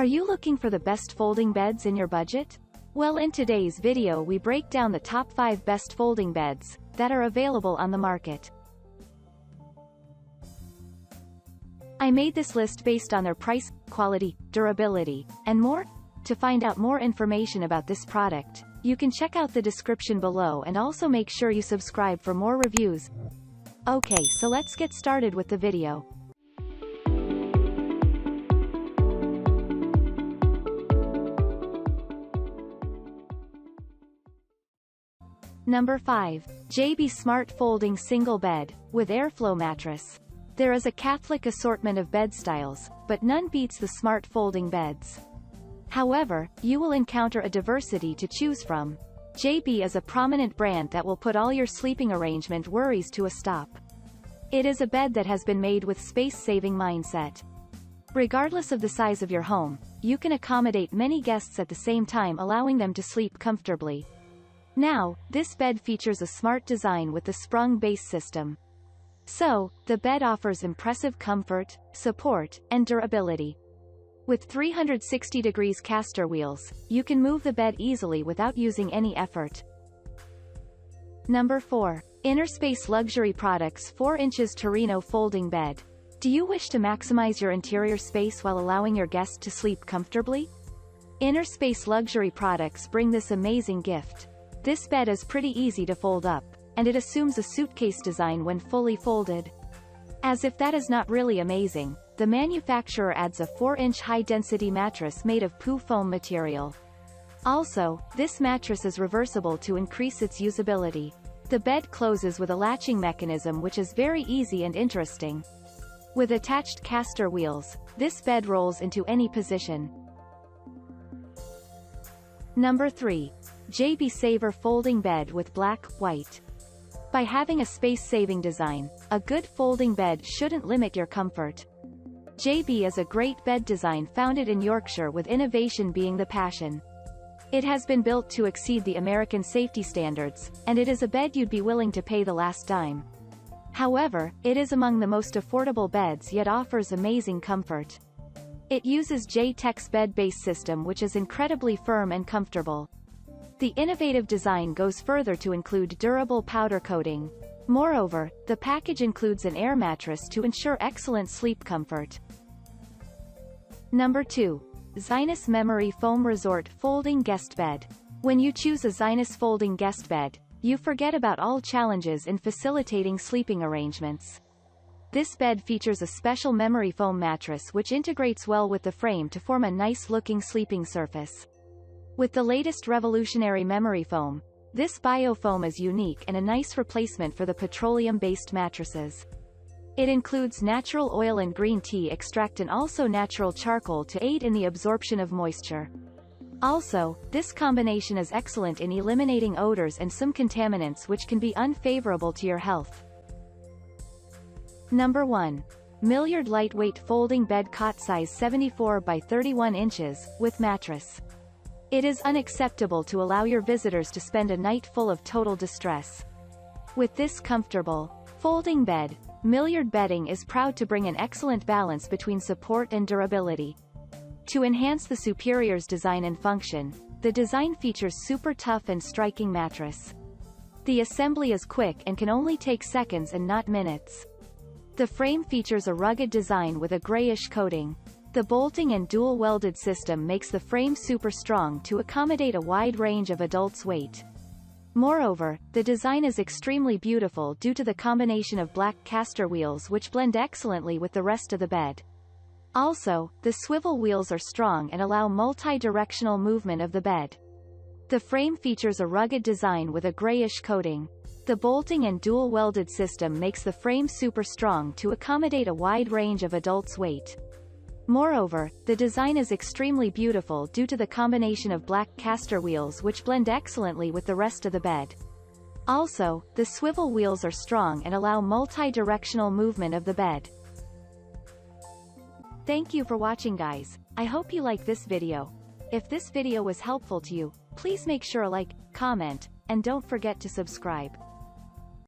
Are you looking for the best folding beds in your budget? Well, in today's video we break down the top 5 best folding beds that are available on the market. I made this list based on their price, quality, durability, and more. To find out more information about this product, you can check out the description below and also make sure you subscribe for more reviews. Okay, so let's get started with the video. Number 5. JB Smart Folding Single Bed, with Airflow Mattress. There is a Catholic assortment of bed styles, but none beats the smart folding beds. However, you will encounter a diversity to choose from. JB is a prominent brand that will put all your sleeping arrangement worries to a stop. It is a bed that has been made with space-saving mindset. Regardless of the size of your home, you can accommodate many guests at the same time, allowing them to sleep comfortably. Now, this bed features a smart design with the sprung base system. So, the bed offers impressive comfort, support, and durability. With 360-degree caster wheels, you can move the bed easily without using any effort. Number 4. Innerspace Luxury Products 4 inches Torino Folding Bed. Do you wish to maximize your interior space while allowing your guests to sleep comfortably? Innerspace Luxury Products bring this amazing gift. This bed is pretty easy to fold up, and it assumes a suitcase design when fully folded. As if that is not really amazing, the manufacturer adds a 4-inch high-density mattress made of PU foam material. Also, this mattress is reversible to increase its usability. The bed closes with a latching mechanism which is very easy and interesting. With attached caster wheels, this bed rolls into any position. Number 3. JB Saver Folding Bed with Black, White. By having a space-saving design, a good folding bed shouldn't limit your comfort. JB is a great bed design founded in Yorkshire, with innovation being the passion. It has been built to exceed the American safety standards, and it is a bed you'd be willing to pay the last dime. However, it is among the most affordable beds yet offers amazing comfort. It uses J-Tech's bed base system, which is incredibly firm and comfortable. The innovative design goes further to include durable powder coating. Moreover, the package includes an air mattress to ensure excellent sleep comfort. Number 2. Zionist Memory Foam Resort Folding Guest Bed. When you choose a Zionist folding guest bed, you forget about all challenges in facilitating sleeping arrangements. This bed features a special memory foam mattress which integrates well with the frame to form a nice-looking sleeping surface. With the latest revolutionary memory foam, this biofoam is unique and a nice replacement for the petroleum-based mattresses. It includes natural oil and green tea extract and also natural charcoal to aid in the absorption of moisture. Also, this combination is excellent in eliminating odors and some contaminants which can be unfavorable to your health. Number 1. Milliard Lightweight Folding Bed Cot Size 74 by 31 inches, with Mattress. It is unacceptable to allow your visitors to spend a night full of total distress. With this comfortable, folding bed, Milliard Bedding is proud to bring an excellent balance between support and durability. To enhance the superior's design and function, the design features super tough and striking mattress. The assembly is quick and can only take seconds and not minutes. The frame features a rugged design with a grayish coating. The bolting and dual-welded system makes the frame super strong to accommodate a wide range of adults' weight. Moreover, the design is extremely beautiful due to the combination of black caster wheels which blend excellently with the rest of the bed. Also, the swivel wheels are strong and allow multi-directional movement of the bed. The frame features a rugged design with a grayish coating. The bolting and dual-welded system makes the frame super strong to accommodate a wide range of adults' weight. Moreover, the design is extremely beautiful due to the combination of black caster wheels which blend excellently with the rest of the bed. Also, the swivel wheels are strong and allow multi-directional movement of the bed. Thank you for watching, guys. I hope you like this video. If this video was helpful to you, please make sure to like, comment, and don't forget to subscribe.